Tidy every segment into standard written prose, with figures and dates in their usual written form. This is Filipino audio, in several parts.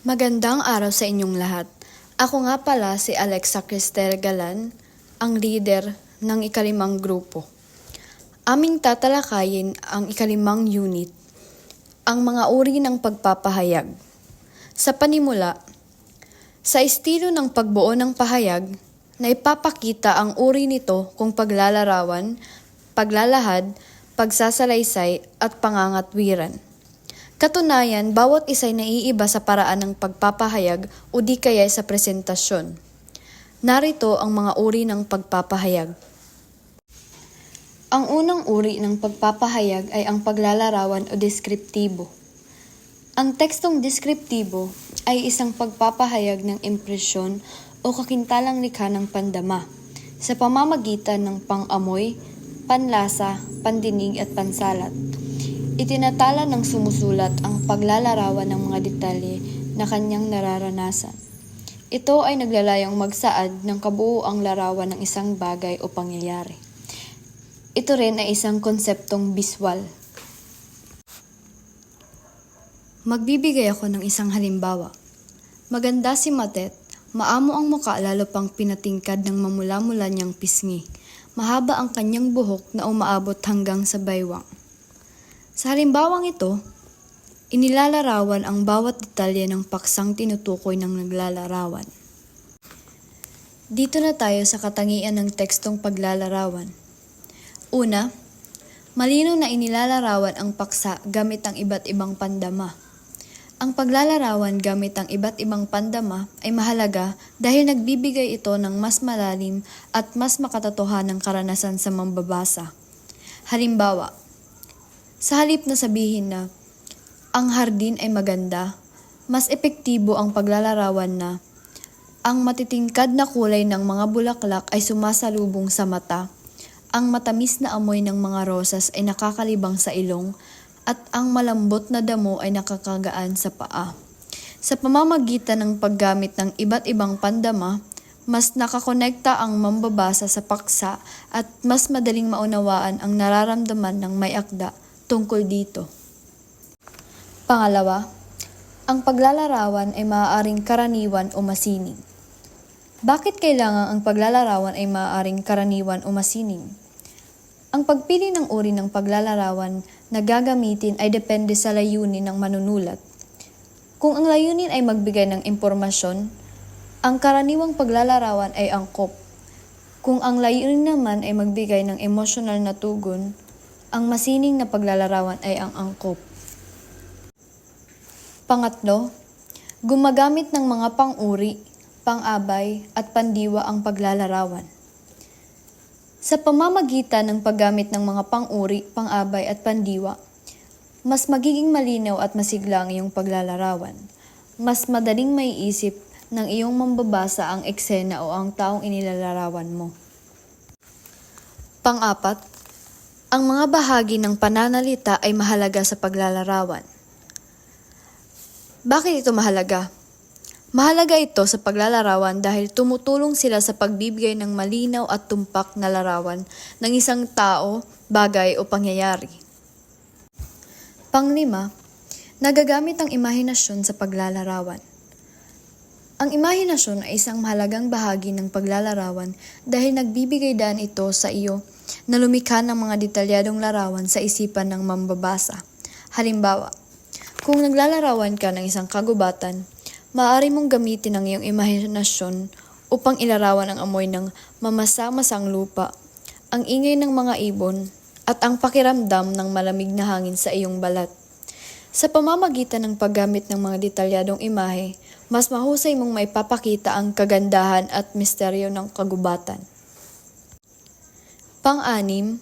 Magandang araw sa inyong lahat. Ako nga pala si Alexa Cristel Galan, ang leader ng ikalimang grupo. Aming tatalakayin ang ikalimang unit, ang mga uri ng pagpapahayag. Sa panimula, sa estilo ng pagbuo ng pahayag, na ipapakita ang uri nito kung paglalarawan, paglalahad, pagsasalaysay at pangangatwiran. Katunayan, bawat isa'y naiiba sa paraan ng pagpapahayag o di kaya sa presentasyon. Narito ang mga uri ng pagpapahayag. Ang unang uri ng pagpapahayag ay ang paglalarawan o deskriptibo. Ang tekstong deskriptibo ay isang pagpapahayag ng impresyon o kakintalang likha ng pandama sa pamamagitan ng pang-amoy, panlasa, pandinig at pansalat. Itinatala ng sumusulat ang paglalarawan ng mga detalye na kanyang nararanasan. Ito ay naglalayong magsaad ng kabuuang larawan ng isang bagay o pangyayari. Ito rin ay isang konseptong biswal. Magbibigay ako ng isang halimbawa. Maganda si Matet, maamo ang muka lalo pang pinatingkad ng mamula-mula niyang pisngi. Mahaba ang kanyang buhok na umaabot hanggang sa baywang. Sa halimbawang ito, inilalarawan ang bawat detalye ng paksang tinutukoy ng naglalarawan. Dito na tayo sa katangian ng tekstong paglalarawan. Una, malinaw na inilalarawan ang paksa gamit ang iba't ibang pandama. Ang paglalarawan gamit ang iba't ibang pandama ay mahalaga dahil nagbibigay ito ng mas malalim at mas makatotohanang karanasan sa mambabasa. Halimbawa, sa halip na sabihin na, ang hardin ay maganda, mas epektibo ang paglalarawan na, ang matitingkad na kulay ng mga bulaklak ay sumasalubong sa mata, ang matamis na amoy ng mga rosas ay nakakalibang sa ilong, at ang malambot na damo ay nakakagaan sa paa. Sa pamamagitan ng paggamit ng iba't ibang pandama, mas nakakonekta ang mambabasa sa paksa at mas madaling maunawaan ang nararamdaman ng may akda tungkol dito. Pangalawa, ang paglalarawan ay maaaring karaniwan o masining. Bakit kailangan ang paglalarawan ay maaaring karaniwan o masining? Ang pagpili ng uri ng paglalarawan na gagamitin ay depende sa layunin ng manunulat. Kung ang layunin ay magbigay ng impormasyon, ang karaniwang paglalarawan ay angkop. Kung ang layunin naman ay magbigay ng emosyonal na tugon, ang masining na paglalarawan ay ang angkop. Pangatlo, gumagamit ng mga pang-uri, pang-abay at pandiwa ang paglalarawan. Sa pamamagitan ng paggamit ng mga pang-uri, pang-abay at pandiwa, mas magiging malinaw at masigla ang iyong paglalarawan. Mas madaling maiisip ng iyong mambabasa ang eksena o ang taong inilalarawan mo. Pang-apat, ang mga bahagi ng pananalita ay mahalaga sa paglalarawan. Bakit ito mahalaga? Mahalaga ito sa paglalarawan dahil tumutulong sila sa pagbibigay ng malinaw at tumpak na larawan ng isang tao, bagay o pangyayari. Panglima, nagagamit ang imahinasyon sa paglalarawan. Ang imahinasyon ay isang mahalagang bahagi ng paglalarawan dahil nagbibigay daan ito sa iyo na lumikha ng mga detalyadong larawan sa isipan ng mambabasa. Halimbawa, kung naglalarawan ka ng isang kagubatan, maaari mong gamitin ang iyong imahinasyon upang ilarawan ang amoy ng mamasa-masang lupa, ang ingay ng mga ibon, at ang pakiramdam ng malamig na hangin sa iyong balat. Sa pamamagitan ng paggamit ng mga detalyadong imahe, mas mahusay mong maipapakita ang kagandahan at misteryo ng kagubatan. Pang-anim,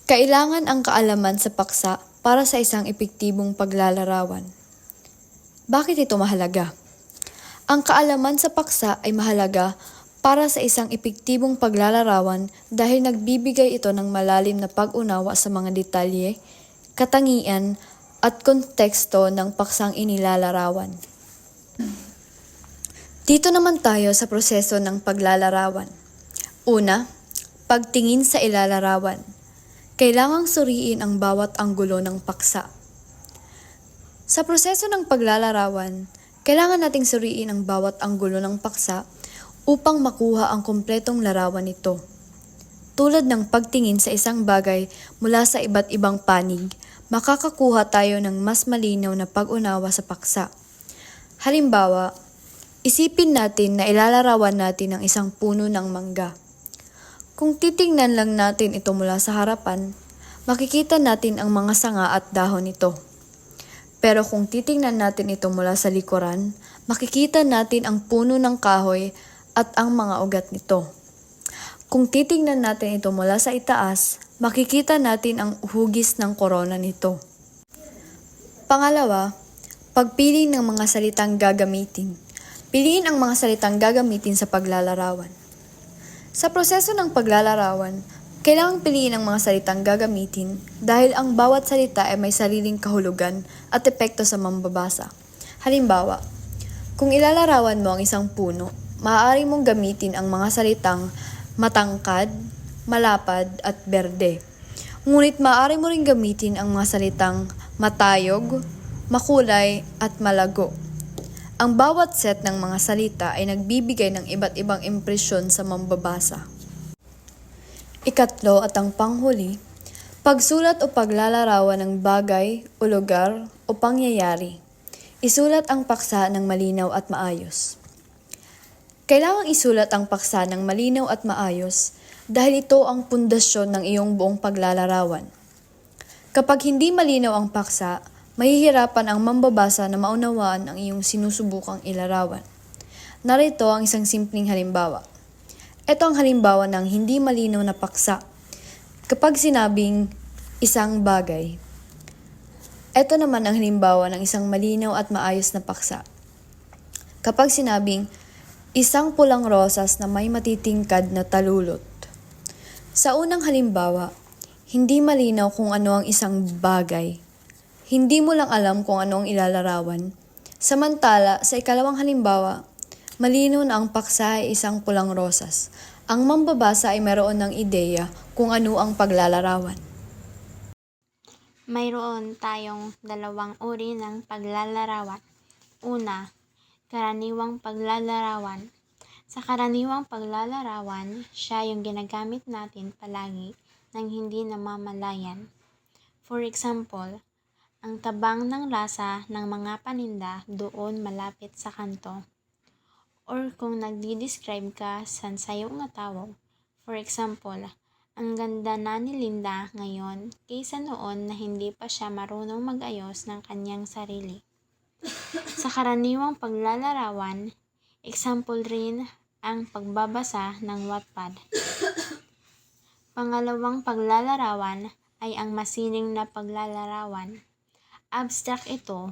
kailangan ang kaalaman sa paksa para sa isang epektibong paglalarawan. Bakit ito mahalaga? Ang kaalaman sa paksa ay mahalaga para sa isang epektibong paglalarawan dahil nagbibigay ito ng malalim na pag-unawa sa mga detalye, katangian, at konteksto ng paksang inilalarawan. Dito naman tayo sa proseso ng paglalarawan. Una, pagtingin sa ilalarawan. Kailangang suriin ang bawat anggulo ng paksa. Sa proseso ng paglalarawan, Kailangan nating suriin ang bawat anggulo ng paksa upang makuha ang kumpletong larawan nito. Tulad ng pagtingin sa isang bagay mula sa iba't ibang panig, makakakuha tayo ng mas malinaw na pag-unawa sa paksa. Halimbawa, isipin natin na ilalarawan natin ang isang puno ng mangga. Kung titingnan lang natin ito mula sa harapan, makikita natin ang mga sanga at dahon nito. Pero kung titingnan natin ito mula sa likuran, makikita natin ang puno ng kahoy at ang mga ugat nito. Kung titingnan natin ito mula sa itaas, makikita natin ang hugis ng korona nito. Pangalawa, pagpili ng mga salitang gagamitin. Piliin ang mga salitang gagamitin sa paglalarawan. Sa proseso ng paglalarawan, kailangang piliin ang mga salitang gagamitin dahil ang bawat salita ay may sariling kahulugan at epekto sa mambabasa. Halimbawa, kung ilalarawan mo ang isang puno, maaari mong gamitin ang mga salitang matangkad, malapad at berde. Ngunit maaari mo ring gamitin ang mga salitang matayog, makulay at malago. Ang bawat set ng mga salita ay nagbibigay ng iba't ibang impresyon sa mambabasa. Ikatlo at ang panghuli, pagsulat o paglalarawan ng bagay o lugar o pangyayari. Isulat ang paksa ng malinaw at maayos. Kailangang isulat ang paksa ng malinaw at maayos dahil ito ang pundasyon ng iyong buong paglalarawan. Kapag hindi malinaw ang paksa, mahihirapan ang mambabasa na maunawaan ang iyong sinusubukang ilarawan. Narito ang isang simpleng halimbawa. Ito ang halimbawa ng hindi malinaw na paksa. Kapag sinabing isang bagay, ito naman ang halimbawa ng isang malinaw at maayos na paksa. Kapag sinabing isang pulang rosas na may matitingkad na talulot. Sa unang halimbawa, hindi malinaw kung ano ang isang bagay. Hindi mo lang alam kung ano ang ilalarawan. Samantala, sa ikalawang halimbawa, malinaw na ang paksa ay isang pulang rosas. Ang mambabasa ay mayroon ng ideya kung ano ang paglalarawan. Mayroon tayong dalawang uri ng paglalarawan. Una, karaniwang paglalarawan. Sa karaniwang paglalarawan, siya yung ginagamit natin palagi nang hindi namamalayan. For example, ang tabang ng lasa ng mga paninda doon malapit sa kanto. Or kung nagdi-describe ka sa sayo nga tao, for example, ang ganda na ni Linda ngayon kaysa noon na hindi pa siya marunong mag-ayos ng kanyang sarili. Sa karaniwang paglalarawan, example rin ang pagbabasa ng Wattpad. Pangalawang paglalarawan ay ang masining na paglalarawan. Abstract ito,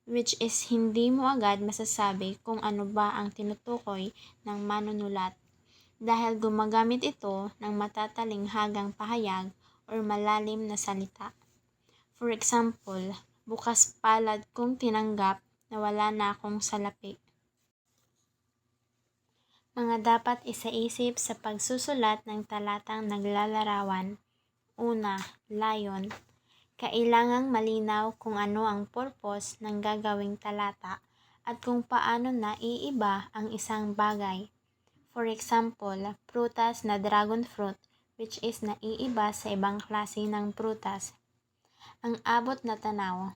which is hindi mo agad masasabi kung ano ba ang tinutukoy ng manunulat dahil gumagamit ito ng matatalinghagang pahayag or malalim na salita. For example, bukas palad kong tinanggap na wala na akong salapi. Mga dapat isaisip sa pagsusulat ng talatang naglalarawan. Una, layon. Kailangang malinaw kung ano ang purpose ng gagawing talata at kung paano naiiba ang isang bagay. For example, prutas na dragon fruit, which is naiiba sa ibang klase ng prutas. Ang abot na tanaw.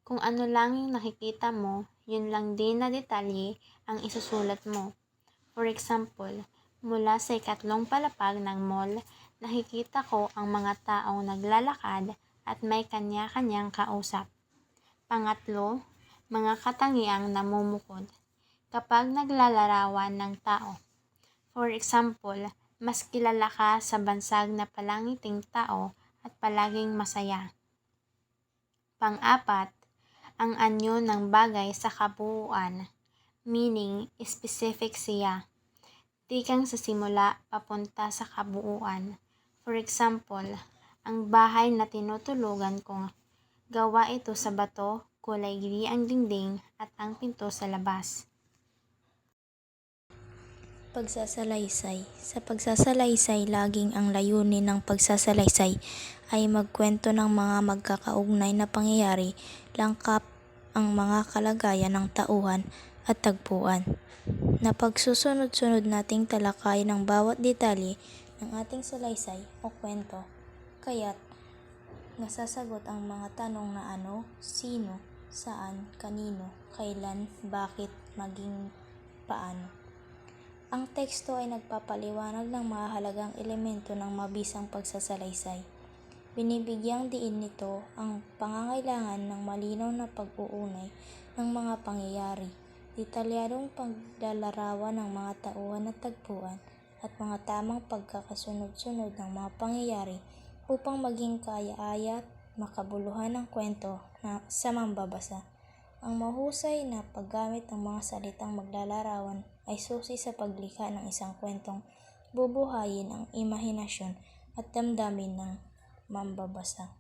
Kung ano lang yung nakikita mo, yun lang din na detalye ang isusulat mo. For example, mula sa ikatlong palapag ng mall, nakikita ko ang mga taong naglalakad at may kanya-kanyang kausap. Pangatlo, mga katangiang namumukod. Kapag naglalarawan ng tao. For example, mas kilala ka sa bansag na palangiting tao at palaging masaya. Pang-apat, ang anyo ng bagay sa kabuuan, meaning specific siya. Tikang sa simula papunta sa kabuuan. For example, ang bahay na tinutulugan ko, gawa ito sa bato, kulay gray ang dingding at ang pinto sa labas. Pagsasalaysay. Sa pagsasalaysay, laging ang layunin ng pagsasalaysay ay magkwento ng mga magkakaugnay na pangyayari, langkap ang mga kalagayan ng tauhan at tagpuan, na pagsusunod-sunod nating talakayin ng bawat detalye ng ating salaysay o kwento, kaya't nasasagot ang mga tanong na ano, sino, saan, kanino, kailan, bakit, maging paano. Ang teksto ay nagpapaliwanag ng mahalagang elemento ng mabisang pagsasalaysay. Binibigyang diin nito ang pangangailangan ng malinaw na pag-uunay ng mga pangyayari, detalyadong paglalarawan ng mga tauhan at tagpuan, at mga tamang pagkakasunod-sunod ng mga pangyayari upang maging kaaya-aya at makabuluhan ng kwento sa mambabasa. Ang mahusay na paggamit ng mga salitang maglalarawan ay susi sa paglikha ng isang kwentong bubuhayin ang imahinasyon at damdamin ng mambabasa.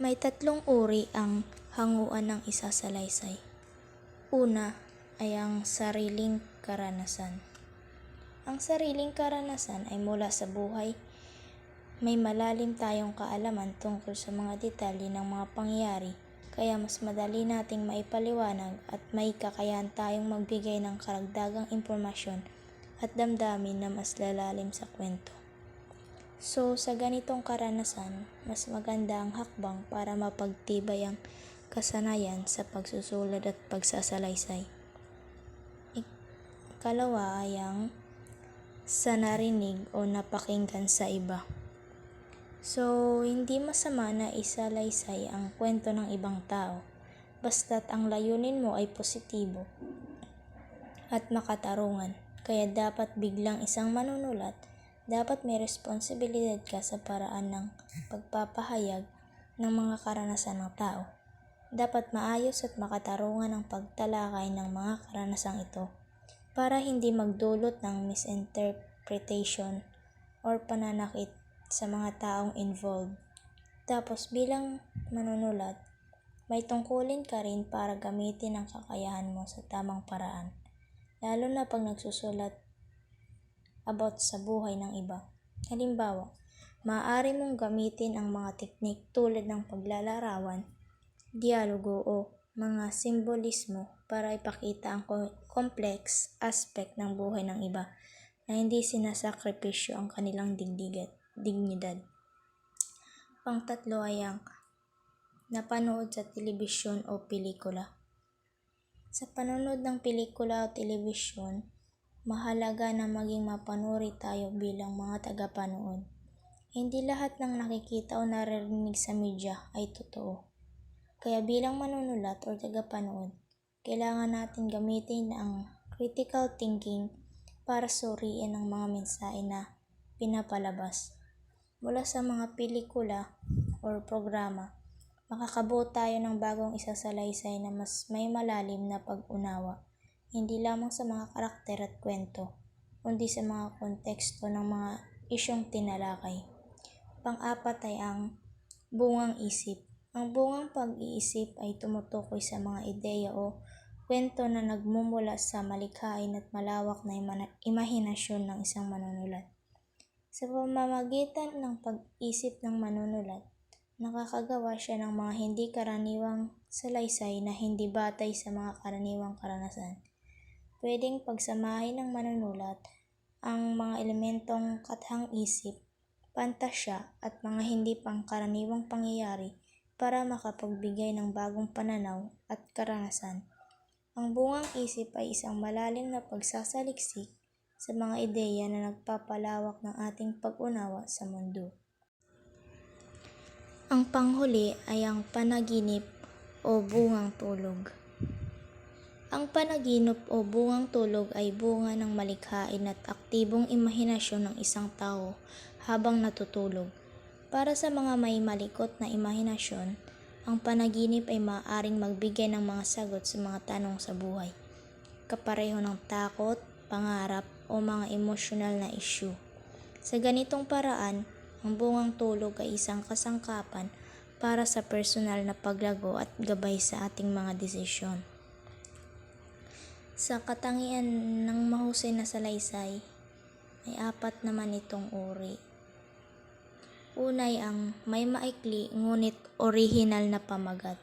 May 3 uri ang hanguan ng isasalaysay. Una ay ang sariling karanasan. Ang sariling karanasan ay mula sa buhay. May malalim tayong kaalaman tungkol sa mga detalye ng mga pangyayari, kaya mas madali nating maipaliwanag at may kakayahan tayong magbigay ng karagdagang impormasyon at damdamin na mas lalalim sa kwento. So, sa ganitong karanasan, mas maganda ang hakbang para mapagtibay ang kasanayan sa pagsusulat at pagsasalaysay. Ikalawa ay ang sa narinig o napakinggan sa iba. So, hindi masama na isalaysay ang kwento ng ibang tao, basta't ang layunin mo ay positibo at makatarungan. Kaya dapat biglang isang manunulat, dapat may responsibilidad ka sa paraan ng pagpapahayag ng mga karanasan ng tao. Dapat maayos at makatarungan ang pagtalakay ng mga karanasang ito para hindi magdulot ng misinterpretation or pananakit sa mga taong involved. Tapos bilang manunulat, may tungkulin ka rin para gamitin ang kakayahan mo sa tamang paraan, lalo na pag nagsusulat about sa buhay ng iba. Halimbawa, maaari mong gamitin ang mga teknik tulad ng paglalarawan, dialogo o mga simbolismo para ipakita ang complex aspect ng buhay ng iba na hindi sinasakripisyo ang kanilang dignidad. Pang-3 ay ang napanood sa telebisyon o pelikula. Sa panonood ng pelikula o telebisyon, mahalaga na maging mapanuri tayo bilang mga tagapanood. Hindi lahat ng nakikita o naririnig sa media ay totoo. Kaya bilang manunulat o tagapanood, kailangan natin gamitin ang critical thinking para suriin ang mga mensahe na pinapalabas. Mula sa mga pelikula o programa, makakabuo tayo ng bagong isasalaysay na mas may malalim na pag-unawa, hindi lamang sa mga karakter at kwento, kundi sa mga konteksto ng mga isyong tinalakay. Pang-4 ay ang bungang isip. Ang bungang pag-iisip ay tumutukoy sa mga ideya o kwento na nagmumula sa malikhain at malawak na imahinasyon ng isang manunulat. Sa pamamagitan ng pag-isip ng manunulat, nakakagawa siya ng mga hindi karaniwang salaysay na hindi batay sa mga karaniwang karanasan. Pwedeng pagsamahin ng manunulat ang mga elementong kathang-isip, pantasya at mga hindi pangkaraniwang pangyayari para makapagbigay ng bagong pananaw at karanasan. Ang bungang isip ay isang malalim na pagsasaliksik sa mga ideya na nagpapalawak ng ating pag-unawa sa mundo. Ang panghuli ay ang panaginip o bungang tulog. Ang panaginip o bungang tulog ay bunga ng malikhain at aktibong imahinasyon ng isang tao habang natutulog. Para sa mga may malikot na imahinasyon, ang panaginip ay maaaring magbigay ng mga sagot sa mga tanong sa buhay, kapareho ng takot, pangarap o mga emosyonal na issue. Sa ganitong paraan, ang bungang tulog ay isang kasangkapan para sa personal na paglago at gabay sa ating mga desisyon. Sa katangian ng mahusay na salaysay, ay 4 naman itong uri. Una ay ang may maikli ngunit orihinal na pamagat.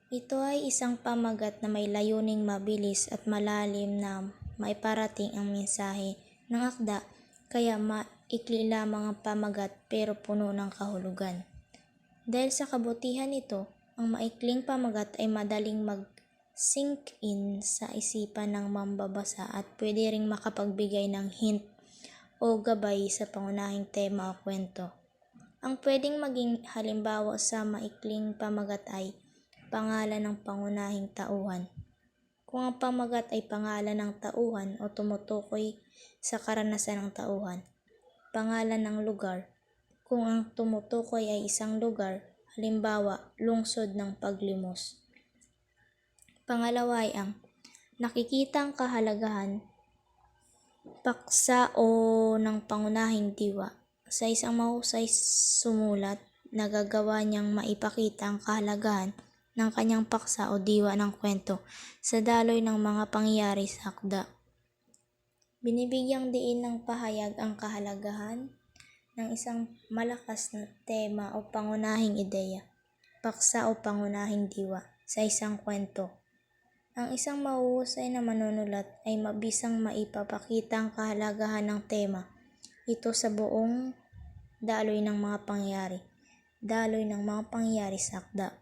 Ito ay isang pamagat na may layuning mabilis at malalim na maiparating ang mensahe ng akda, kaya maikli lamang ang pamagat pero puno ng kahulugan. Dahil sa kabutihan nito, ang maikling pamagat ay madaling mag-sink in sa isipan ng mambabasa at pwede ring makapagbigay ng hint o gabay sa pangunahing tema o kwento. Ang pwedeng maging halimbawa sa maikling pamagat ay pangalan ng pangunahing tauhan. Kung ang pamagat ay pangalan ng tauhan o tumutukoy sa karanasan ng tauhan. Pangalan ng lugar. Kung ang tumutukoy ay isang lugar, halimbawa, lungsod ng Paglimos. Pangalawa ay ang nakikitang kahalagahan, paksa o ng pangunahing diwa. Sa isang mahusay sumulat, nagagawa niyang maipakita ang kahalagahan ng kanyang paksa o diwa ng kwento sa daloy ng mga pangyayari sa akda. Binibigyang diin ng pahayag ang kahalagahan ng isang malakas na tema o pangunahing ideya, paksa o pangunahing diwa sa isang kwento. Ang isang mahuhusay na manunulat ay mabisang maipapakita ang kahalagahan ng tema. Ito sa buong daloy ng mga pangyayari sa akda.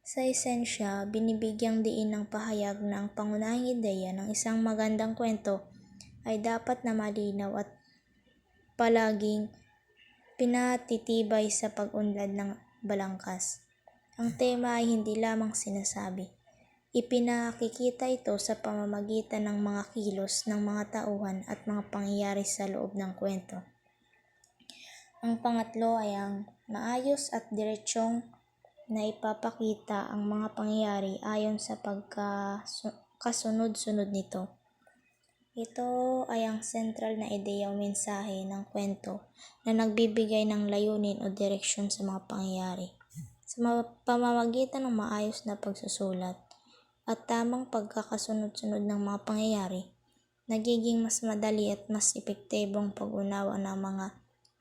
Sa esensya, binibigyang diin ng pahayag na ang pangunahing ideya ng isang magandang kwento ay dapat na malinaw at palaging pinatitibay sa pag-unlad ng balangkas. Ang tema ay hindi lamang sinasabi. Ipinakikita ito sa pamamagitan ng mga kilos ng mga tauhan at mga pangyayari sa loob ng kwento. Ang pangatlo ay ang maayos at diretsyong na ipapakita ang mga pangyayari ayon sa pagkasunod-sunod nito. Ito ay ang sentral na ideya o mensahe ng kwento na nagbibigay ng layunin o direksyon sa mga pangyayari. Sa pamamagitan ng maayos na pagsusulat at tamang pagkakasunod-sunod ng mga pangyayari, nagiging mas madali at mas epektibong pag-unawa ng mga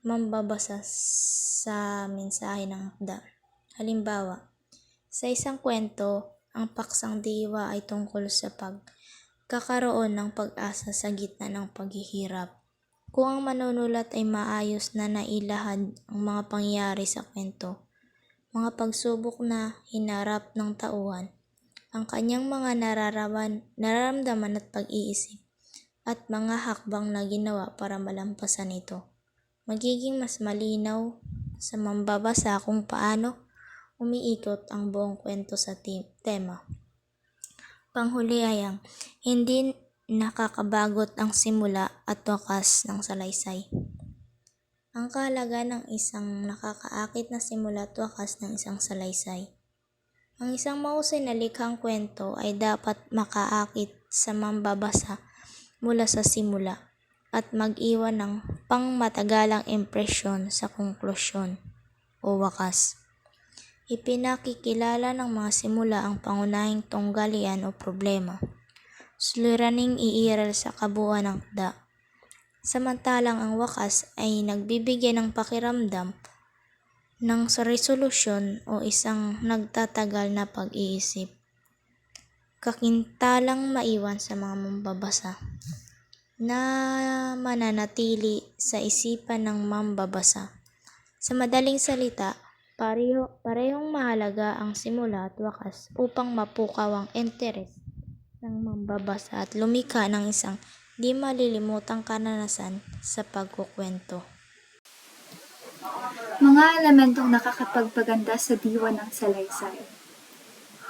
mambabasa sa mensahe ng akda. Halimbawa, sa isang kwento, ang paksang diwa ay tungkol sa pagkakaroon ng pag-asa sa gitna ng paghihirap. Kung ang manunulat ay maayos na nailahad ang mga pangyayari sa kwento, mga pagsubok na hinarap ng tauhan, ang kanyang mga nararamdaman at pag-iisip, at mga hakbang na ginawa para malampasan ito, magiging mas malinaw sa mambabasa kung paano umiikot ang buong kwento sa tema. Panghuli ay ang hindi nakakabagot ang simula at wakas ng salaysay. Ang kahalagaan ng isang nakakaakit na simula at wakas ng isang salaysay. Ang isang mahusay na likhang kwento ay dapat makaakit sa mambabasa mula sa simula at mag-iwan ng pangmatagalang impresyon sa konklusyon o wakas. Ipinakikilala ng mga simula ang pangunahing tunggalian o problema. Suliraning iiral sa kabuuan ng akda. Samantalang ang wakas ay nagbibigay ng pakiramdam ng resolusyon o isang nagtatagal na pag-iisip. Kakintalang maiwan sa mga mambabasa na mananatili sa isipan ng mambabasa. Sa madaling salita, parehong mahalaga ang simula at wakas upang mapukaw ang interes ng mambabasa at lumikha ng isang di malilimutang karanasan sa pagkukwento. Mga elementong nakakapagpaganda sa diwa ng salaysay.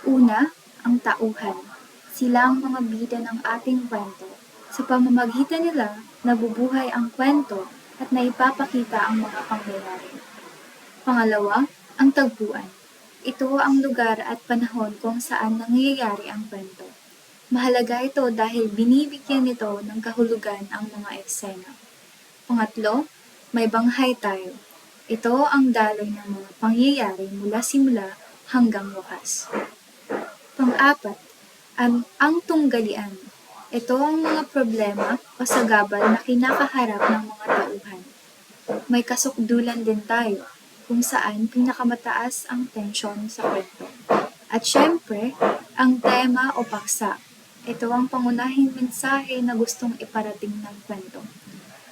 Una, ang tauhan. Sila ang mga bida ng ating kwento. Sa pamamagitan nila, nabubuhay ang kwento at naipapakita ang mga pangyayari. Pangalawa, ang tagpuan. Ito ang lugar at panahon kung saan nangyayari ang kwento. Mahalaga ito dahil binibigyan nito ng kahulugan ang mga eksena. Pangatlo, may banghay tayo. Ito ang daloy ng mga pangyayari mula simula hanggang wakas. Pang-apat, ang tunggalian. Ito ang mga problema o sagabal na kinakaharap ng mga tauhan. May kasukdulan din tayo kung saan pinakamataas ang tensyon sa kwento. At syempre, ang tema o paksa. Ito ang pangunahing mensahe na gustong iparating ng kwento.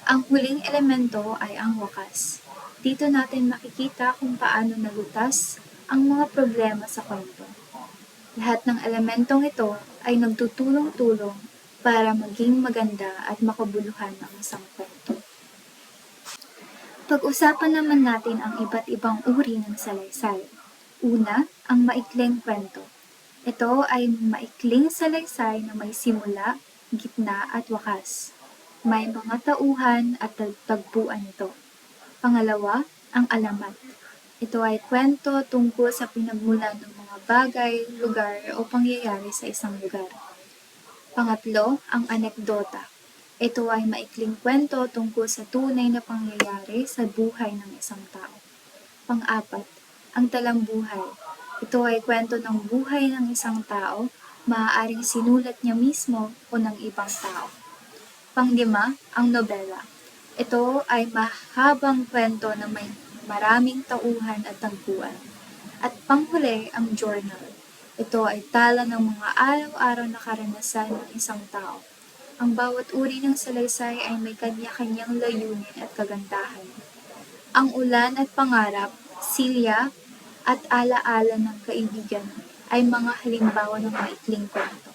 Ang huling elemento ay ang wakas. Dito natin makikita kung paano nalutas ang mga problema sa kwento. Lahat ng elementong ito ay nagtutulong-tulong para maging maganda at makabuluhan ang isang kwento. Pag-usapan naman natin ang iba't ibang uri ng salaysay. Una, ang maikling kwento. Ito ay maikling salaysay na may simula, gitna at wakas. May mga tauhan at tagpuan ito. Pangalawa, ang alamat. Ito ay kwento tungkol sa pinagmulan ng mga bagay, lugar o pangyayari sa isang lugar. Pangatlo, ang anekdota. Ito ay maikling kwento tungkol sa tunay na pangyayari sa buhay ng isang tao. Pang-apat, ang talambuhay. Ito ay kwento ng buhay ng isang tao, maaaring sinulat niya mismo o ng ibang tao. Pang-lima, ang nobela. Ito ay mahabang kwento na may maraming tauhan at tagpuan. At panghuli, ang journal. Ito ay tala ng mga araw-araw na karanasan ng isang tao. Ang bawat uri ng salaysay ay may kanya-kanyang layunin at kagandahan. Ang ulan at pangarap, silya, at alaala ng kaibigan ay mga halimbawa ng maikling kwento.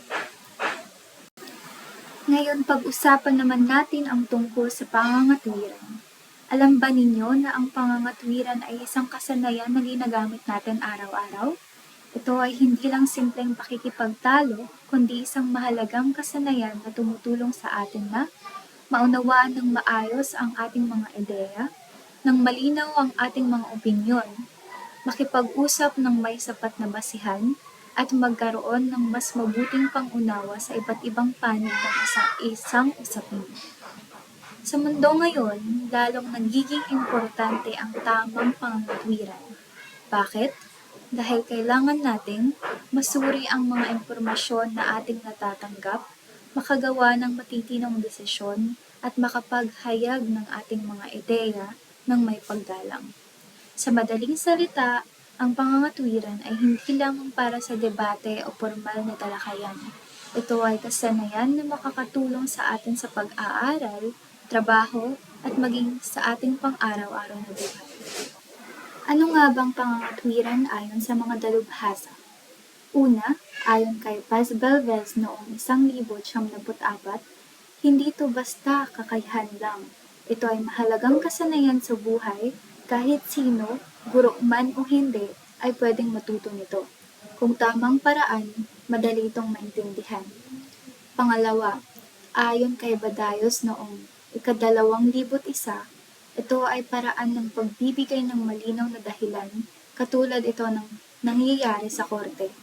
Ngayon, pag-usapan naman natin ang tungkol sa pangangatwiran. Alam ba ninyo na ang pangangatwiran ay isang kasanayan na ginagamit natin araw-araw? Ito ay hindi lang simpleng pakikipagtalo, kundi isang mahalagang kasanayan na tumutulong sa atin na maunawaan ng maayos ang ating mga ideya, ng malinaw ang ating mga opinyon, makipag-usap ng may sapat na basihan, at magkaroon ng mas mabuting pangunawa sa iba't ibang panig ng isang usapin. Sa mundo ngayon, lalong nagiging importante ang tamang pangangatwiran. Bakit? Dahil kailangan nating masuri ang mga impormasyon na ating natatanggap, makagawa ng matitinong desisyon, at makapaghayag ng ating mga ideya ng may paggalang. Sa madaling salita, ang pangangatwiran ay hindi lamang para sa debate o formal na talakayan. Ito ay kasanayan na makakatulong sa atin sa pag-aaral, trabaho, at maging sa ating pang-araw-araw na buhay. Ano nga bang pangangatwiran ayon sa mga dalubhasa? Una, ayon kay Paz Belvez noong 1974, hindi ito basta kakayahan lang. Ito ay mahalagang kasanayan sa buhay, kahit sino, guro man o hindi, ay pwedeng matuto nito. Kung tamang paraan, madali itong maintindihan. Pangalawa, ayon kay Badayos noong 2001, ito ay paraan ng pagbibigay ng malinaw na dahilan, katulad ito ng nangyayari sa korte.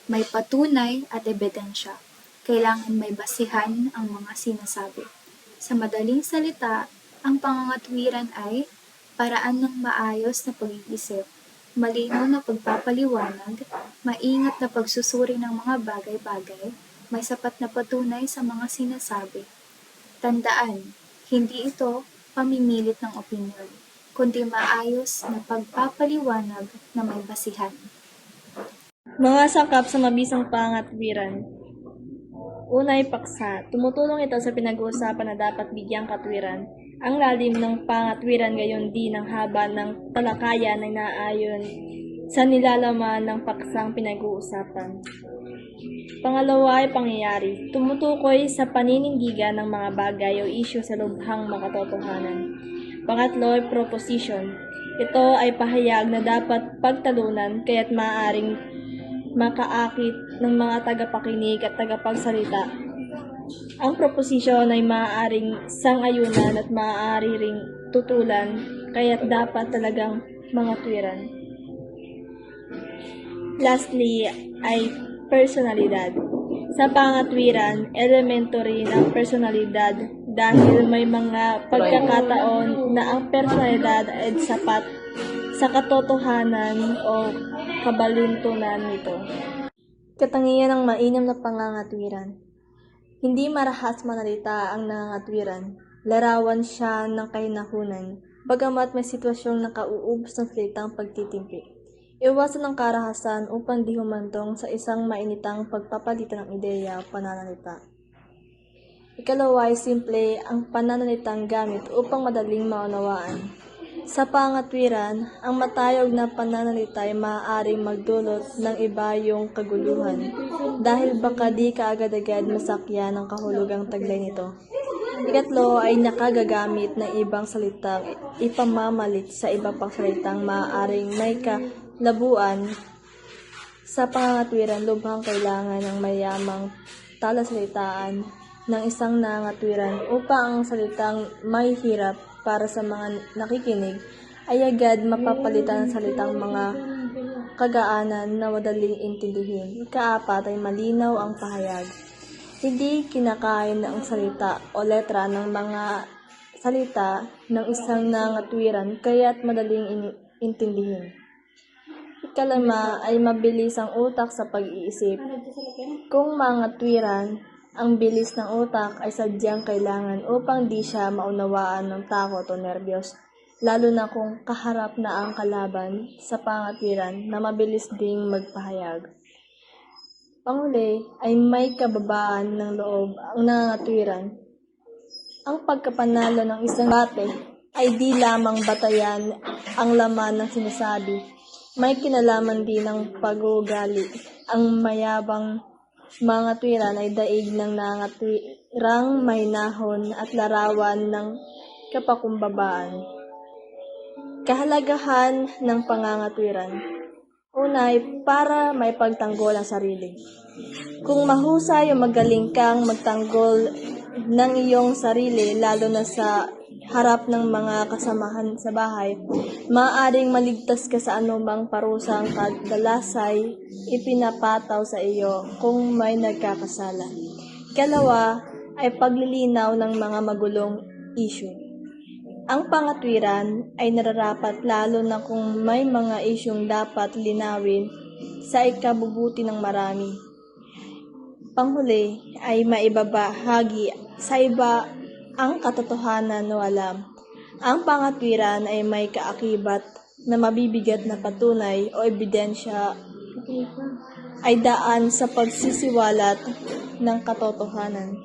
May patunay at ebidensya. Kailangan may basihan ang mga sinasabi. Sa madaling salita, ang pangangatwiran ay paraan ng maayos na pag-iisip, malinaw na pagpapaliwanag, maingat na pagsusuri ng mga bagay-bagay, may sapat na patunay sa mga sinasabi. Tandaan, hindi ito pamimilit ng opinyon, kundi maayos na pagpapaliwanag na may basihan. Mga sangkap sa mabisang pangangatwiran. Una ay paksa. Tumutulong ito sa pinag-uusapan na dapat bigyang katwiran. Ang lalim ng pangatwiran gayon din ang haba ng talakayan ay naayon sa nilalaman ng paksang pinag-uusapan. Pangalawa ay pangyayari. Tumutukoy sa paninindigan ng mga bagay o isyu sa lubhang makatotohanan. Pangatlo ay proposition. Ito ay pahayag na dapat pagtalunan kaya't maaaring makaakit ng mga tagapakinig at tagapagsalita. Ang proposition ay maaaring sang-ayunan at maaari ring tutulan kaya't dapat talagang mangatwiran. Lastly ay personalidad. Sa pangatwiran, elemento rin ang personalidad dahil may mga pagkakataon na ang personalidad ay sapat sa katotohanan o kabalintunan nito. Katangian ng mainam na pangangatwiran. Hindi marahas manalita ang nangangatwiran. Larawan siya ng kahinahunan, bagamat may sitwasyong nakauubos ng salitang pagtitimpi. Iwasan ang karahasan upang di humantong sa isang mainitang pagpapalitan ng ideya o pananalita. Ikalawa ay simple ang pananalitang gamit upang madaling maunawaan. Sa pangatwiran, ang matayog na pananalita ay maaaring magdulot ng iba yung kaguluhan dahil baka di kaagad-agad masakyan ang kahulugang taglay nito. Ikatlo ay nakagagamit ng ibang salitang ipamamalit sa iba pang salitang maaaring may kalabuan. Sa pangangatwiran, lubhang kailangan ng mayamang talasalitaan ng isang nangatwiran upang ang salitang may hirap para sa mga nakikinig ay agad mapapalitan ng salitang mga kagaanan na madaling intindihin. Ikaapat ay malinaw ang pahayag. Hindi kinakain ang salita o letra ng mga salita ng isang nangatwiran kaya't madaling intindihin. Ikalima ay mabilis ang utak sa pag-iisip. Kung mangatwiran, ang bilis ng utak ay sadyang kailangan upang di siya maunawaan ng takot o nerbiyos, lalo na kung kaharap na ang kalaban sa pangatwiran na mabilis ding magpahayag. Panghuli ay may kababaan ng loob ang nangatwiran. Ang pagkapanalo ng isang bate ay di lamang batayan ang laman ng sinasabi. May kinalaman din ng pag-uugali. Ang mayabang mga twiran ay daig ng nangatwirang mahinahon at larawan ng kapakumbabaan. Kahalagahan ng pangangatwiran. Una ay para may pagtanggol ang sarili. Kung mahusay o magaling kang magtanggol ng iyong sarili, lalo na sa harap ng mga kasamahan sa bahay, maaaring maligtas ka sa anumang parusang kadalasay ipinapataw sa iyo kung may nagkakasala. Ikalawa ay paglilinaw ng mga magulong issue. Ang pangatwiran ay nararapat lalo na kung may mga isyung dapat linawin sa ikabubuti ng marami. Panghuli ay maibabahagi sa iba ang katotohanan o alam. Ang pangatwiran ay may kaakibat na mabibigat na patunay o ebidensya ay daan sa pagsisiwalat ng katotohanan.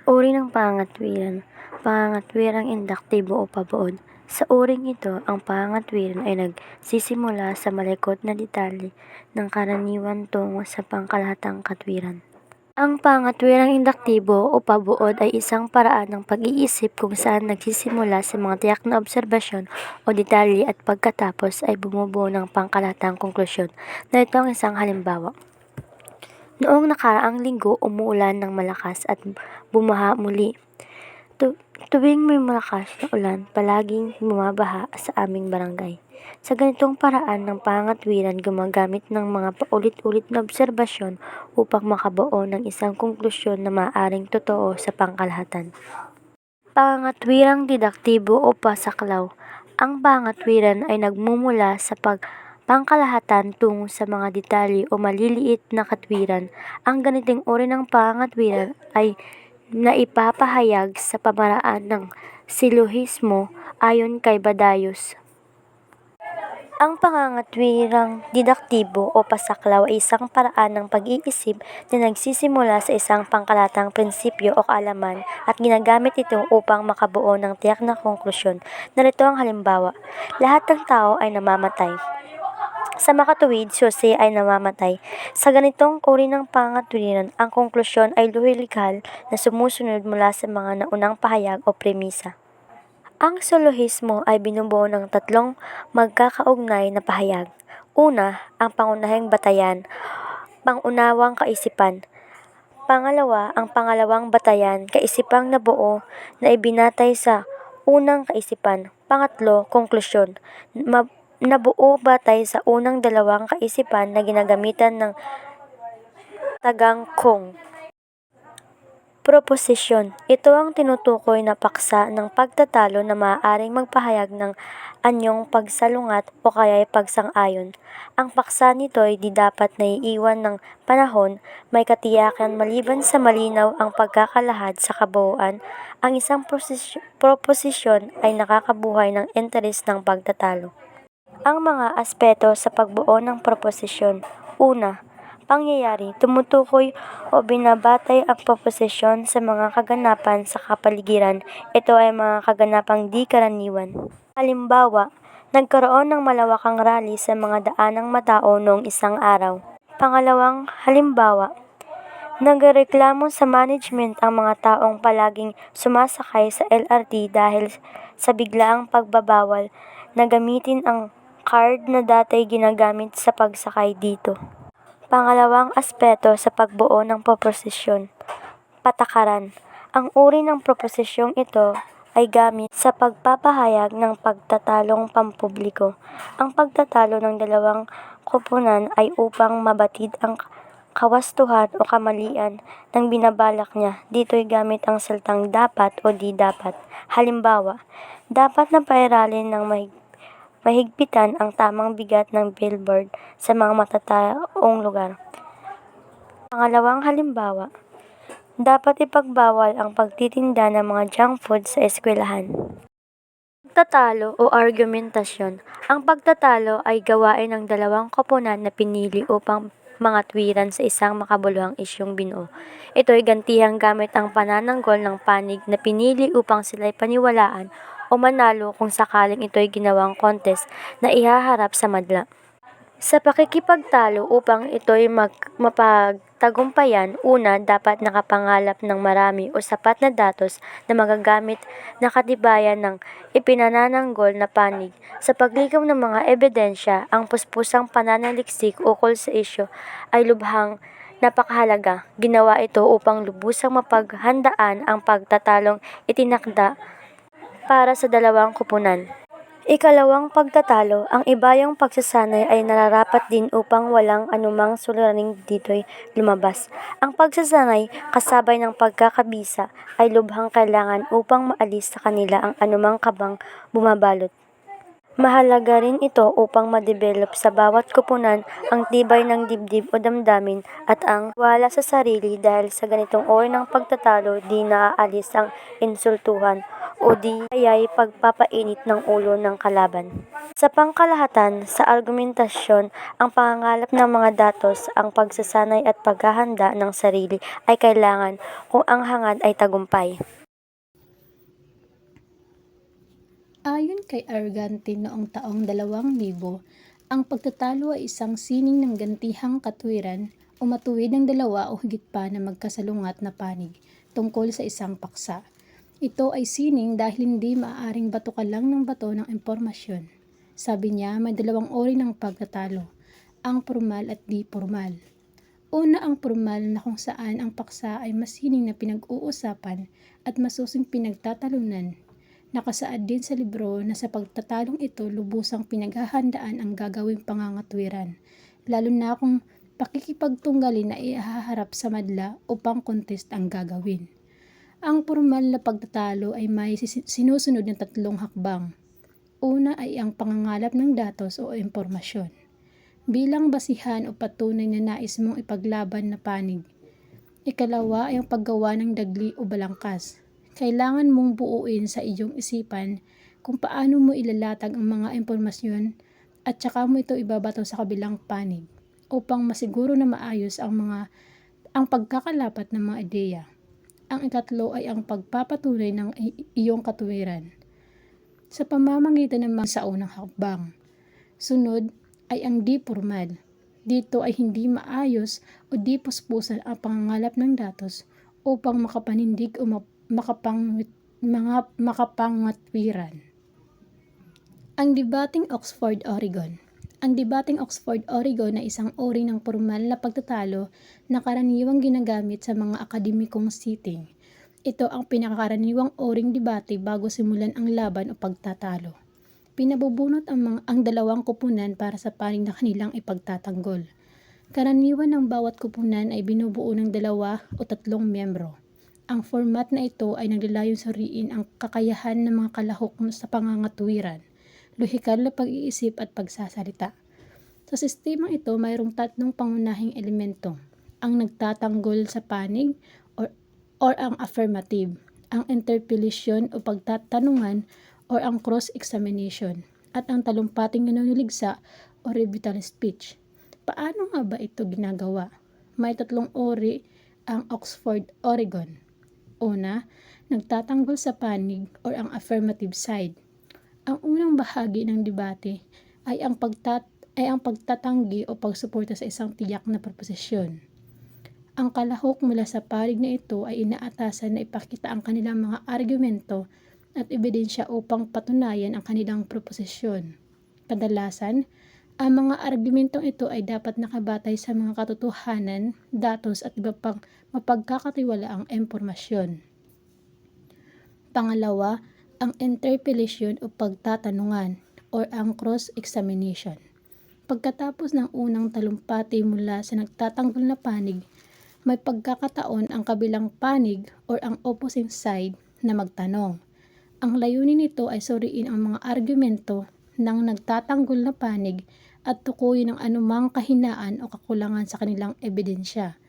Uri ng pangangatwiran. Pangangatwirang induktibo o pabuod. Sa uring ito, ang pangangatwiran ay nagsisimula sa malikot na detalye ng karaniwan tungo sa pangkalahatang katwiran. Ang pangangatwirang induktibo o pabuod ay isang paraan ng pag-iisip kung saan nagsisimula sa mga tiyak na obserbasyon o detalye at pagkatapos ay bumubuo ng pangkalahatang konklusyon. Narito ang isang halimbawa. Noong nakaraang linggo, umuulan ng malakas at bumaha muli. Tuwing may malakas na ulan, palaging bumabaha sa aming barangay. Sa ganitong paraan ng pangangatwiran, gumagamit ng mga paulit-ulit na obserbasyon upang makabuo ng isang konklusyon na maaaring totoo sa pangkalahatan. Pangangatwirang didaktibo o pasaklaw. Ang pangangatwiran ay nagmumula sa pangkalahatan tungo sa mga detalye o maliliit na katwiran. Ang ganitong uri ng pangangatwiran ay naipapahayag sa pamaraan ng silohismo ayon kay Badayos. Ang pangangatwirang didaktibo o pasaklaw ay isang paraan ng pag-iisip na nagsisimula sa isang pangkalatang prinsipyo o kaalaman at ginagamit ito upang makabuo ng tiyak na konklusyon. Narito ang halimbawa. Lahat ng tao ay namamatay. Sa makatuwid, si Jose ay namamatay. Sa ganitong uri ng pangangatwiran, ang konklusyon ay luhilikal na sumusunod mula sa mga naunang pahayag o premisa. Ang silohismo ay binubuo ng tatlong magkakaugnay na pahayag. Una, ang pangunahing batayan, pangunawang kaisipan. Pangalawa, ang pangalawang batayan, kaisipang nabuo na ibinatay sa unang kaisipan. Pangatlo, konklusyon. Nabuo batay sa unang dalawang kaisipan na ginagamitan ng tagang kung. Proposisyon. Ito ang tinutukoy na paksa ng pagtatalo na maaaring magpahayag ng anyong pagsalungat o kaya'y pagsang-ayon. Ang paksa nito ay di dapat naiiwan ng panahon, may katiyakan maliban sa malinaw ang pagkakalahad sa kabuuan. Ang isang proposisyon ay nakakabuhay ng interes ng pagtatalo. Ang mga aspeto sa pagbuo ng proposisyon. Una, pangyayari, tumutukoy o binabatay ang proposisyon sa mga kaganapan sa kapaligiran. Ito ay mga kaganapang di karaniwan. Halimbawa, nagkaroon ng malawakang rally sa mga daanang matao noong isang araw. Pangalawang halimbawa, nagreklamo sa management ang mga taong palaging sumasakay sa LRT dahil sa biglaang pagbabawal na gamitin ang card na dati ginagamit sa pagsakay dito. Pangalawang aspeto sa pagbuo ng proposisyon. Patakaran. Ang uri ng proposisyong ito ay gamit sa pagpapahayag ng pagtatalong pampubliko. Ang pagtatalo ng dalawang koponan ay upang mabatid ang kawastuhan o kamalian ng binabalak niya. Dito'y gamit ang salitang dapat o di dapat. Halimbawa, dapat na pairalin ng mahigpitan ang tamang bigat ng billboard sa mga matataong lugar. Pangalawang halimbawa, dapat ipagbawal ang pagtitinda ng mga junk food sa eskwelahan. Pagtatalo o argumentasyon. Ang pagtatalo ay gawain ng dalawang koponan na pinili upang mangatwiran sa isang makabuluhang isyong binuo. Ito ay gantihang gamit ang panananggol ng panig na pinili upang sila'y paniwalaan o manalo kung sakaling ito'y ginawang contest na ihaharap sa madla. Sa pakikipagtalo upang ito'y mapagtagumpayan, una, dapat nakapangalap ng marami o sapat na datos na magagamit na katibayan ng ipinanananggol na panig. Sa pagligaw ng mga ebidensya, ang puspusang pananaliksik ukol sa isyu ay lubhang napakahalaga. Ginawa ito upang lubusang mapaghandaan ang pagtatalong itinakda para sa dalawang koponan. Ikalawang pagtatalo, ang ibayang pagsasanay ay nararapat din upang walang anumang suliraning dito'y lumabas. Ang pagsasanay kasabay ng pagkakabisa ay lubhang kailangan upang maalis sa kanila ang anumang kabang bumabalot. Mahalaga rin ito upang ma-develop sa bawat koponan ang tibay ng dibdib o damdamin at ang wala sa sarili. Dahil sa ganitong uri ng pagtatalo, di naaalis ang insultuhan o di kaya'y pagpapainit ng ulo ng kalaban. Sa pangkalahatan, sa argumentasyon, ang pangangalap ng mga datos, ang pagsasanay at paghahanda ng sarili ay kailangan kung ang hangad ay tagumpay. Ayon kay Argante noong taong 2000, ang pagtatalo ay isang sining ng gantihang katwiran o matuwid ng dalawa o higit pa na magkasalungat na panig tungkol sa isang paksa. Ito ay sining dahil hindi maaaring batukan lang ng bato ng impormasyon. Sabi niya, may dalawang uri ng pagtatalo, ang formal at di formal. Una, ang formal na kung saan ang paksa ay masining na pinag-uusapan at masusing pinagtatalunan. Nakasaad din sa libro na sa pagtatalong ito lubusang pinaghahandaan ang gagawing pangangatwiran, lalo na kung pakikipagtunggalin na ihaharap sa madla o pang-contest ang gagawin. Ang formal na pagtatalo ay may sinusunod na tatlong hakbang. Una ay ang pangangalap ng datos o impormasyon, bilang basihan o patunay na nais mong ipaglaban na panig. Ikalawa ay ang paggawa ng dagli o balangkas. Kailangan mong buuin sa iyong isipan kung paano mo ilalatag ang mga impormasyon at saka mo ito ibabato sa kabilang panig upang masiguro na maayos ang pagkakalapat ng mga ideya. Ang ikatlo ay ang pagpapatunay ng iyong katwiran sa pamamagitan ng mga sa unang hakbang. Sunod ay ang di formal. Dito ay hindi maayos o di puspusan ang pangangalap ng datos upang makapanindig o makapangatwiran. Ang debating Oxford, Oregon. Ang debating Oxford, Oregon ay isang uri ng formal na pagtatalo na karaniwang ginagamit sa mga akademikong setting. Ito ang pinakakaraniwang uring debate bago simulan ang laban o pagtatalo. Pinabubunot ang dalawang koponan para sa panig na kanilang ipagtatanggol. Karaniwan ng bawat koponan ay binubuo ng 2 o 3 miyembro. Ang format na ito ay naglalayong suriin ang kakayahan ng mga kalahok sa pangangatwiran, lohikal na pag-iisip at pagsasalita. Sa sistemang ito, mayroong 3 pangunahing elemento: ang nagtatanggol sa panig or ang affirmative, ang interpellation o pagtatanungan or ang cross-examination. at ang talumpating nanunuligsa o rebuttal speech. Paano nga ba ito ginagawa? May 3 uri ang Oxford Oregon. Una, nagtatanggol sa panig or ang affirmative side. Ang unang bahagi ng debate ay ang pagtatanggi o pagsuporta sa isang tiyak na proposisyon. Ang kalahok mula sa panig na ito ay inaatasan na ipakita ang kanilang mga argumento at ebidensya upang patunayan ang kanilang proposisyon. Kadalasan, ang mga argumentong ito ay dapat nakabatay sa mga katotohanan, datos at iba pang mapagkakatiwalaang impormasyon. Pangalawa, ang interpellation o pagtatanungan or ang cross-examination. Pagkatapos ng unang talumpati mula sa nagtatanggol na panig, may pagkakataon ang kabilang panig or ang opposing side na magtanong. Ang layunin nito ay suriin ang mga argumento ng nagtatanggol na panig at tukuyin ang anumang kahinaan o kakulangan sa kanilang ebidensya.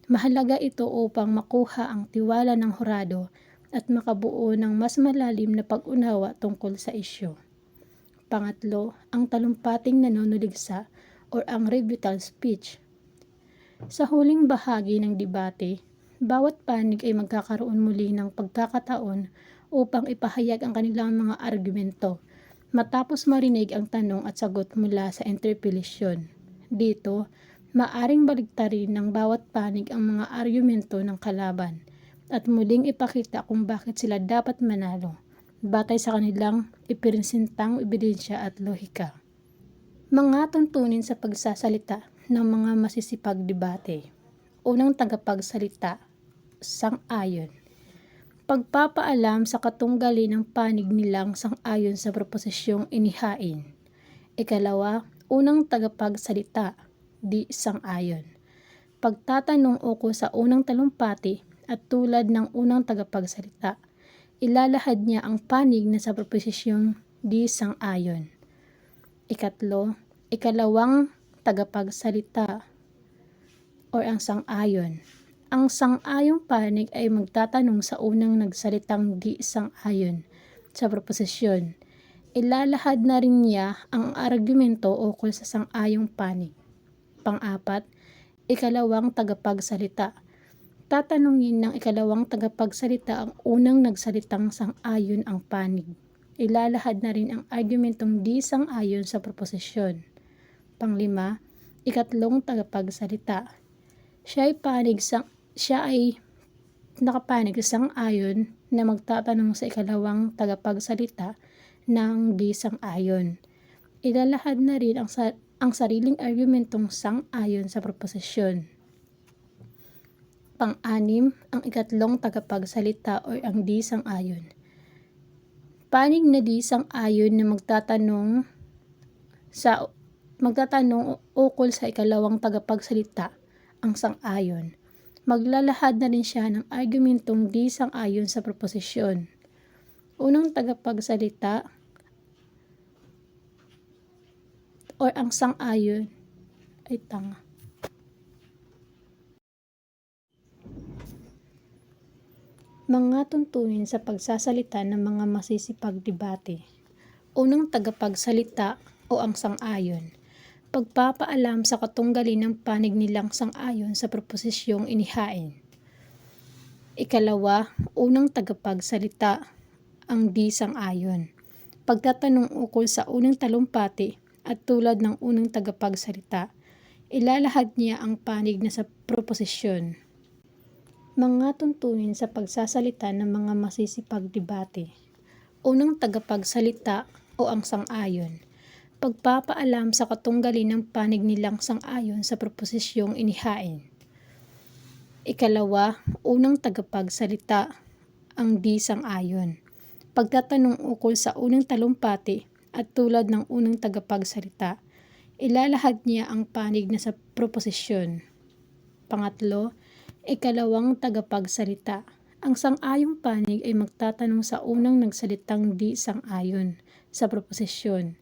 Mahalaga ito upang makuha ang tiwala ng hurado at makabuo ng mas malalim na pag-unawa tungkol sa isyu. Pangatlo, ang talumpating nanunuligsa or ang rebuttal speech. Sa huling bahagi ng debate, bawat panig ay magkakaroon muli ng pagkakataon upang ipahayag ang kanilang mga argumento matapos marinig ang tanong at sagot mula sa interpellation. Dito, maaring baliktarin ng bawat panig ang mga argumento ng kalaban at muling ipakita kung bakit sila dapat manalo batay sa kanilang ipiresentang ebidensya at lohika. Mga tuntunin sa pagsasalita ng mga masisipagdebate. Unang tagapagsalita, sang-ayon. Pagpapaalam sa katunggali ng panig nilang sang-ayon sa proposisyong inihain. Ikalawa, unang tagapagsalita, di sang-ayon. Pagtatanong ukol sa unang talumpati at tulad ng unang tagapagsalita, ilalahad niya ang panig na sa proposisyong di sang-ayon. Ikatlo, ikalawang tagapagsalita o ang sang-ayon. Ang sang-ayong panig ay magtatanong sa unang nagsalitang di sang-ayon sa proposisyon. Ilalahad na rin niya ang argumento ukol sa sang-ayong panig. Pang-apat, ikalawang tagapagsalita. Tatanungin ng ikalawang tagapagsalita ang unang nagsalitang sang-ayon ang panig. Ilalahad na rin ang argumentong di sang-ayon sa proposisyon. Panglima, ikatlong tagapagsalita. Siya ay nakapanig sa sang-ayon na magtatanong sa ikalawang tagapagsalita ng di sang-ayon. Ilalahad na rin ang sariling argumentong sang-ayon sa proposisyon. Pang-anim, ang ikatlong tagapagsalita o ang di sang-ayon. Panig na di sang-ayon na magtatanong ukol sa ikalawang tagapagsalita, ang sang-ayon. Maglalahad na rin siya ng argumentong di sang-ayon sa proposisyon. Unang tagapagsalita or ang sang-ayon ay tanga. Mga tuntunin sa pagsasalita ng mga masisipagdebate. Unang tagapagsalita o ang sang-ayon. Pagpapaalam sa katunggali ng panig nilang sang-ayon sa proposisyong inihain. Ikalawa, unang tagapagsalita, ang di sang-ayon. Pagtatanong ukol sa unang talumpati at tulad ng unang tagapagsalita, ilalahad niya ang panig na sa proposisyon. Mga tuntunin sa pagsasalita ng mga masisipagdebate. Unang tagapagsalita o ang sang-ayon. Pagpapaalam sa katunggali ng panig nilang sang-ayon sa proposisyong inihain. Ikalawa, unang tagapagsalita, ang di sang-ayon. Pagtatanong ukol sa unang talumpati at tulad ng unang tagapagsalita, ilalahad niya ang panig na sa proposisyon. Pangatlo, ikalawang tagapagsalita. Ang sang-ayong panig ay magtatanong sa unang nagsalitang di sang-ayon sa proposisyon.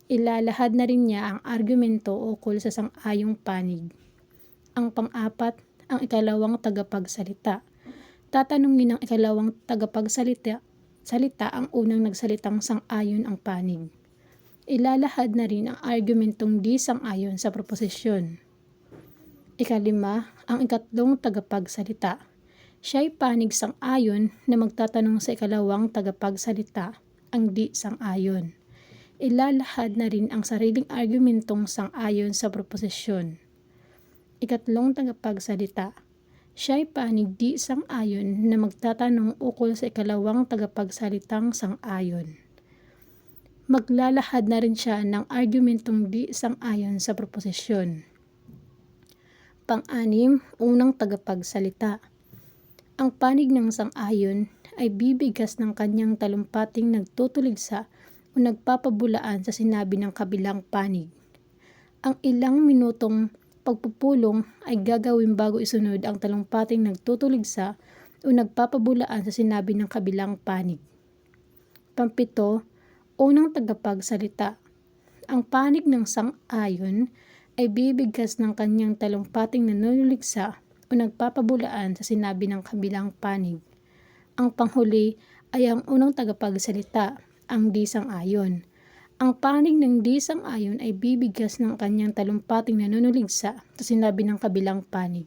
Ilalahad na rin niya ang argumento ukol sa sang-ayong panig. Ang pang-apat, ang ikalawang tagapagsalita. Tatanungin ng ikalawang tagapagsalita ang unang nagsalitang sang-ayon ang panig. ilalahad na rin ang argumentong di sang-ayon sa proposisyon. Ikalima, ang ikatlong tagapagsalita. Siya'y panig sang-ayon na magtatanong sa ikalawang tagapagsalita, ang di sang-ayon. Ilalahad na rin ang sariling argumentong sang-ayon sa proposisyon. Ikatlong tagapagsalita. Siya'y panig di sang-ayon na magtatanong ukol sa ikalawang tagapagsalitang sang-ayon. Maglalahad na rin siya ng argumentong di sang-ayon sa proposisyon. Pang-anim, unang tagapagsalita. Ang panig ng sang-ayon ay bibigkas ng kanyang talumpating nagtutuligsa o nagpapabulaan sa sinabi ng kabilang panig. Ang ilang minutong pagpupulong ay gagawin bago isunod ang talumpating nagtutuligsa o nagpapabulaan sa sinabi ng kabilang panig. Pampito, unang tagapagsalita. Ang panig ng sang-ayon ay bibigkas ng kanyang talumpating nanunuligsa o nagpapabulaan sa sinabi ng kabilang panig. Ang panghuli ay ang unang tagapagsalita, ang di sang-ayon. Ang panig ng di sang-ayon ay bibigkas ng kanyang talumpating nanunuligsa sa sinabi ng kabilang panig.